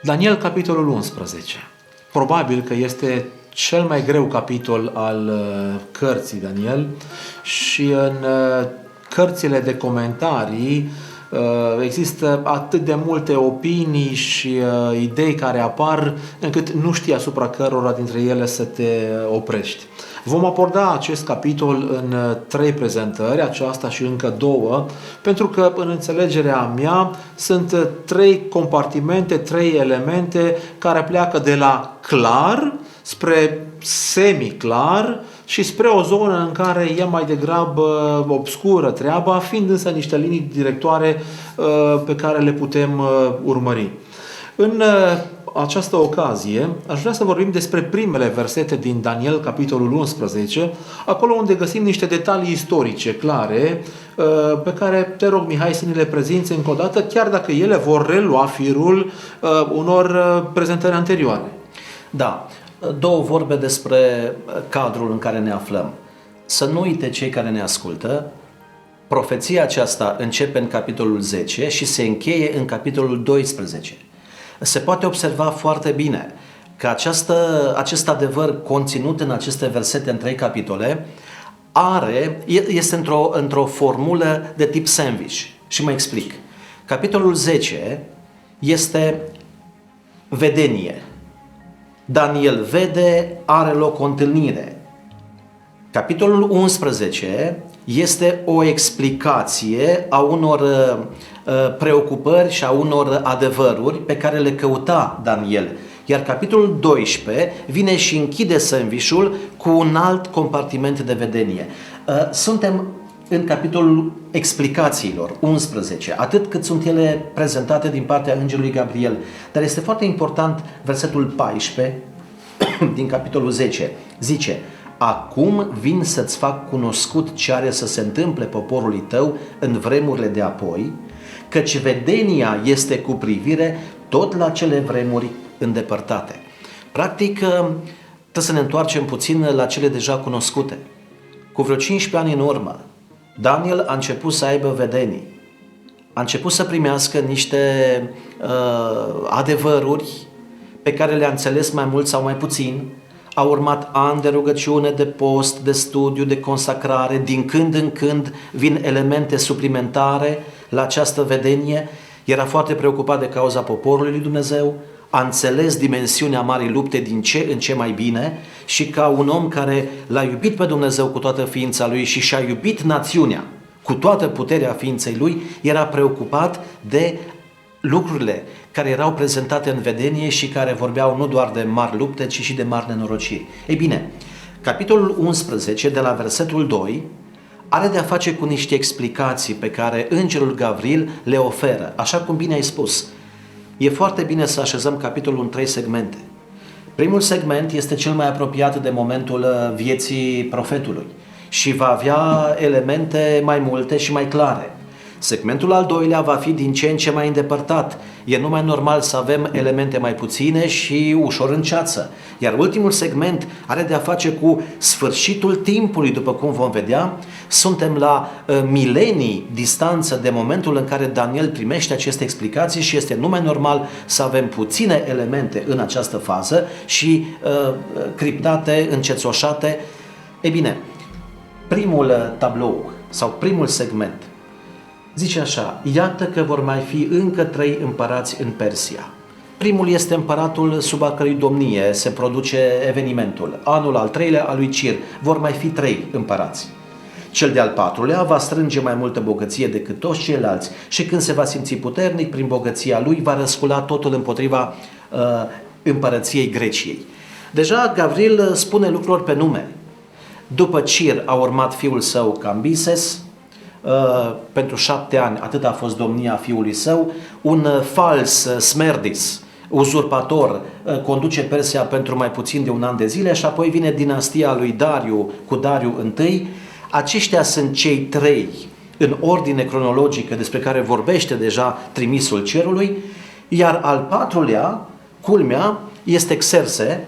Daniel, capitolul 11. Probabil că este cel mai greu capitol al cărții Daniel și în cărțile de comentarii există atât de multe opinii și idei care apar încât nu știi asupra cărora dintre ele să te oprești. Vom aborda acest capitol în 3 prezentări, aceasta și încă 2, pentru că în înțelegerea mea sunt 3 compartimente, 3 elemente care pleacă de la clar spre semi-clar și spre o zonă în care e mai degrabă obscură treaba, fiind însă niște linii directoare pe care le putem urmări. În această ocazie aș vrea să vorbim despre primele versete din Daniel, capitolul 11, acolo unde găsim niște detalii istorice clare pe care te rog, Mihai, să ni le prezinți încă o dată, chiar dacă ele vor relua firul unor prezentări anterioare. Da, 2 vorbe despre cadrul în care ne aflăm. Să nu uite cei care ne ascultă, profeția aceasta începe în capitolul 10 și se încheie în capitolul 12. Se poate observa foarte bine că acest adevăr conținut în aceste versete în 3 capitole este într-o formulă de tip sandwich. Și mă explic. Capitolul 10 este vedenie. Daniel vede, are loc o întâlnire. Capitolul 11 este o explicație a unor preocupări și a unor adevăruri pe care le căuta Daniel. Iar capitolul 12 vine și închide sandwich-ul cu un alt compartiment de vedenie. Suntem în capitolul explicațiilor, 11, atât cât sunt ele prezentate din partea îngerului Gabriel. Dar este foarte important versetul 14 din capitolul 10. Zice: acum vin să-ți fac cunoscut ce are să se întâmple poporului tău în vremurile de apoi, căci vedenia este cu privire tot la cele vremuri îndepărtate. Practic, trebuie să ne întoarcem puțin la cele deja cunoscute. Cu vreo 15 ani în urmă, Daniel a început să aibă vedenii. A început să primească niște adevăruri pe care le-a înțeles mai mult sau mai puțin. A urmat ani de rugăciune, de post, de studiu, de consacrare. Din când în când vin elemente suplimentare la această vedenie. Era foarte preocupat de cauza poporului lui Dumnezeu. A înțeles dimensiunea marii lupte din ce în ce mai bine și ca un om care l-a iubit pe Dumnezeu cu toată ființa lui și și-a iubit națiunea cu toată puterea ființei lui, era preocupat de lucrurile care erau prezentate în vedenie și care vorbeau nu doar de mari lupte, ci și de mari nenorociri. Ei bine, capitolul 11, de la versetul 2, are de-a face cu niște explicații pe care îngerul Gavril le oferă. Așa cum bine ai spus, e foarte bine să așezăm capitolul în 3 segmente. Primul segment este cel mai apropiat de momentul vieții profetului și va avea elemente mai multe și mai clare. Segmentul al doilea va fi din ce în ce mai îndepărtat. E numai normal să avem elemente mai puține și ușor în ceață. Iar ultimul segment are de a face cu sfârșitul timpului, după cum vom vedea. Suntem la milenii distanță de momentul în care Daniel primește aceste explicații și este numai normal să avem puține elemente în această fază și criptate, încețoșate. Ei bine, primul tablou sau primul segment zice așa: iată că vor mai fi încă 3 împărați în Persia. Primul este împăratul sub a cărui domnie se produce evenimentul. Anul al 3-lea al lui Cir. Vor mai fi 3 împărați. Cel de-al 4-lea va strânge mai multă bogăție decât toți ceilalți și când se va simți puternic prin bogăția lui, va răscula totul împotriva împărăției Greciei. Deja Gavril spune lucruri pe nume. După Cir a urmat fiul său Cambises. Pentru 7 ani, atât a fost domnia fiului său. Un fals Smerdis, uzurpator, conduce Persia pentru mai puțin de un an de zile și apoi vine dinastia lui Dariu cu Dariu I. Aceștia sunt cei 3 în ordine cronologică despre care vorbește deja trimisul cerului, iar al 4-lea, culmea, este Xerse,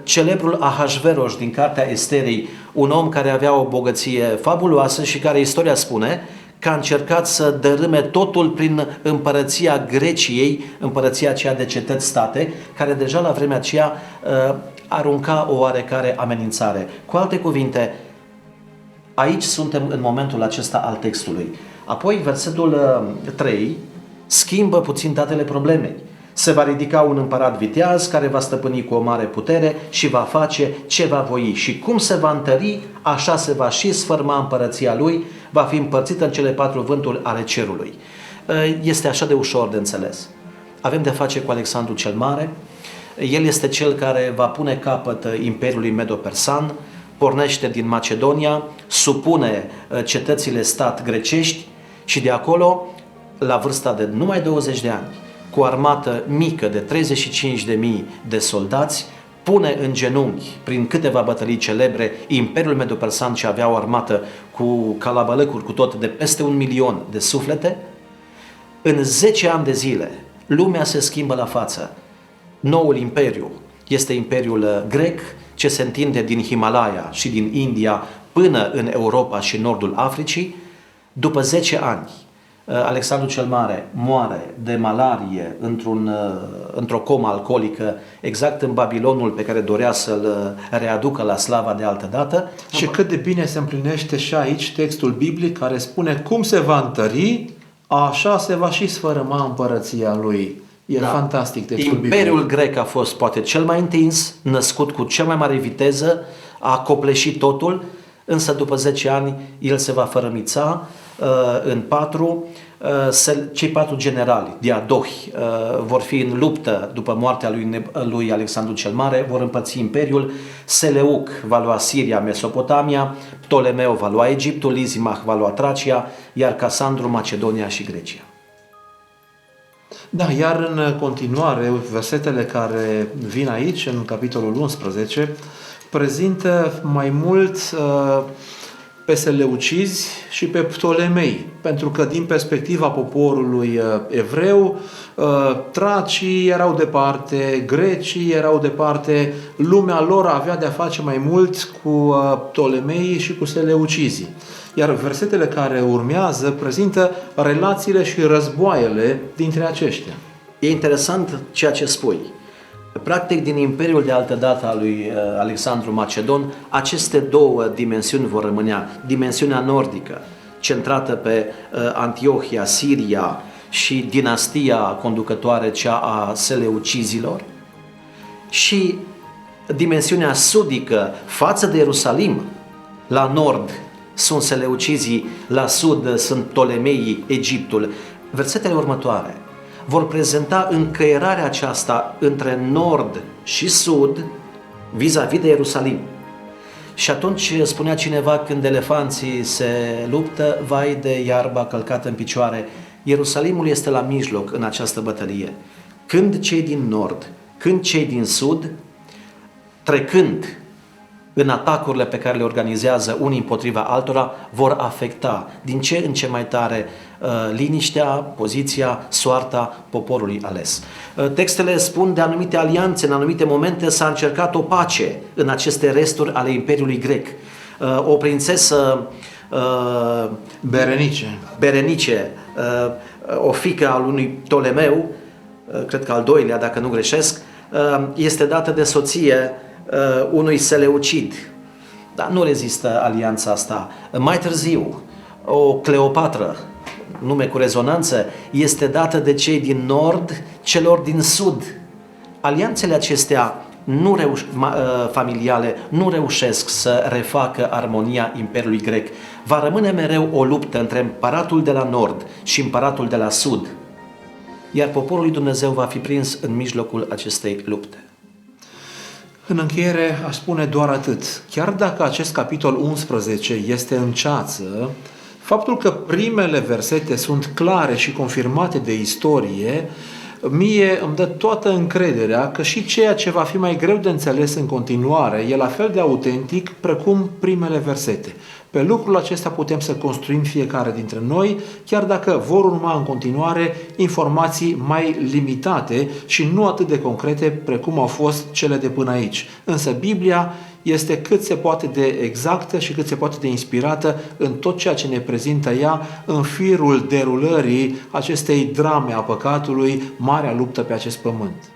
celebrul Ahasveros din cartea Esterei, un om care avea o bogăție fabuloasă și care istoria spune că a încercat să dărâme totul prin împărăția Greciei, împărăția aceea de cetăți-state, care deja la vremea aceea arunca o oarecare amenințare. Cu alte cuvinte, aici suntem în momentul acesta al textului. Apoi, versetul 3 schimbă puțin datele problemei. Se va ridica un împărat viteaz care va stăpâni cu o mare putere și va face ce va voi. Și cum se va întări, așa se va și sfărma împărăția lui, va fi împărțită în cele 4 vânturi ale cerului. Este așa de ușor de înțeles. Avem de face cu Alexandru cel Mare. El este cel care va pune capăt Imperiului Medo-Persan, pornește din Macedonia, supune cetățile stat grecești și de acolo, la vârsta de numai 20 de ani, cu o armată mică de 35.000 de soldați, pune în genunchi, prin câteva bătălii celebre, Imperiul Medo-Persan, ce avea o armată cu calabălăcuri, cu tot de peste 1.000.000 de suflete. În 10 ani de zile, lumea se schimbă la față. Noul imperiu este imperiul grec, ce se întinde din Himalaya și din India până în Europa și nordul Africii. După 10 ani, Alexandru cel Mare moare de malarie într-o comă alcoolică, exact în Babilonul pe care dorea să-l readucă la slava de altă dată. Și cât de bine se împlinește și aici textul biblic care spune cum se va întări, așa se va și sfărâma împărăția lui. E fantastic textul biblic. Imperiul grec a fost poate cel mai întins, născut cu cea mai mare viteză, a copleșit totul, însă după 10 ani el se va fărămița în 4. Cei 4 generali, diadohi, vor fi în luptă după moartea lui Alexandru cel Mare, vor împărți imperiul. Seleuc va lua Siria, Mesopotamia, Ptolemeu va lua Egiptul, Lizimach va lua Tracia, iar Casandru Macedonia și Grecia. Da, iar în continuare, versetele care vin aici, în capitolul 11, prezintă mai mult pe seleucizi și pe Ptolemei, pentru că din perspectiva poporului evreu, tracii erau departe, grecii erau departe, lumea lor avea de-a face mai mult cu Ptolemei și cu seleucizii. Iar versetele care urmează prezintă relațiile și războaiele dintre aceștia. E interesant ceea ce spui. Practic, din imperiul de altădată al lui Alexandru Macedon, aceste două dimensiuni vor rămânea. Dimensiunea nordică, centrată pe Antiohia, Siria și dinastia conducătoare, cea a seleucizilor, și dimensiunea sudică față de Ierusalim. La nord sunt seleucizii, la sud sunt Ptolemeii, Egiptul. Versetele următoare vor prezenta încăierarea aceasta între nord și sud vis-a-vis de Ierusalim. Și atunci spunea cineva, când elefanții se luptă, vai de iarba călcată în picioare. Ierusalimul este la mijloc în această bătălie. Când cei din nord, când cei din sud, trecând în atacurile pe care le organizează unii împotriva altora, vor afecta din ce în ce mai tare liniștea, poziția, soarta poporului ales. Textele spun de anumite alianțe, în anumite momente s-a încercat o pace în aceste resturi ale Imperiului Grec. O prințesă Berenice, o fiică al unui Ptolemeu, cred că al doilea, dacă nu greșesc, este dată de soție unui seleucid. Dar nu rezistă alianța asta. Mai târziu, o Cleopatră, nume cu rezonanță, este dată de cei din nord celor din sud. Alianțele acestea familiale nu reușesc să refacă armonia Imperiului Grec. Va rămâne mereu o luptă între împăratul de la nord și împăratul de la sud, iar poporul lui Dumnezeu va fi prins în mijlocul acestei lupte. În încheiere, aș spune doar atât. Chiar dacă acest capitol 11 este în ceață, faptul că primele versete sunt clare și confirmate de istorie, mie îmi dă toată încrederea că și ceea ce va fi mai greu de înțeles în continuare e la fel de autentic precum primele versete. Pe lucrul acesta putem să construim fiecare dintre noi, chiar dacă vor urma în continuare informații mai limitate și nu atât de concrete precum au fost cele de până aici. Însă Biblia este cât se poate de exactă și cât se poate de inspirată în tot ceea ce ne prezintă ea în firul derulării acestei drame a păcatului, marea luptă pe acest pământ.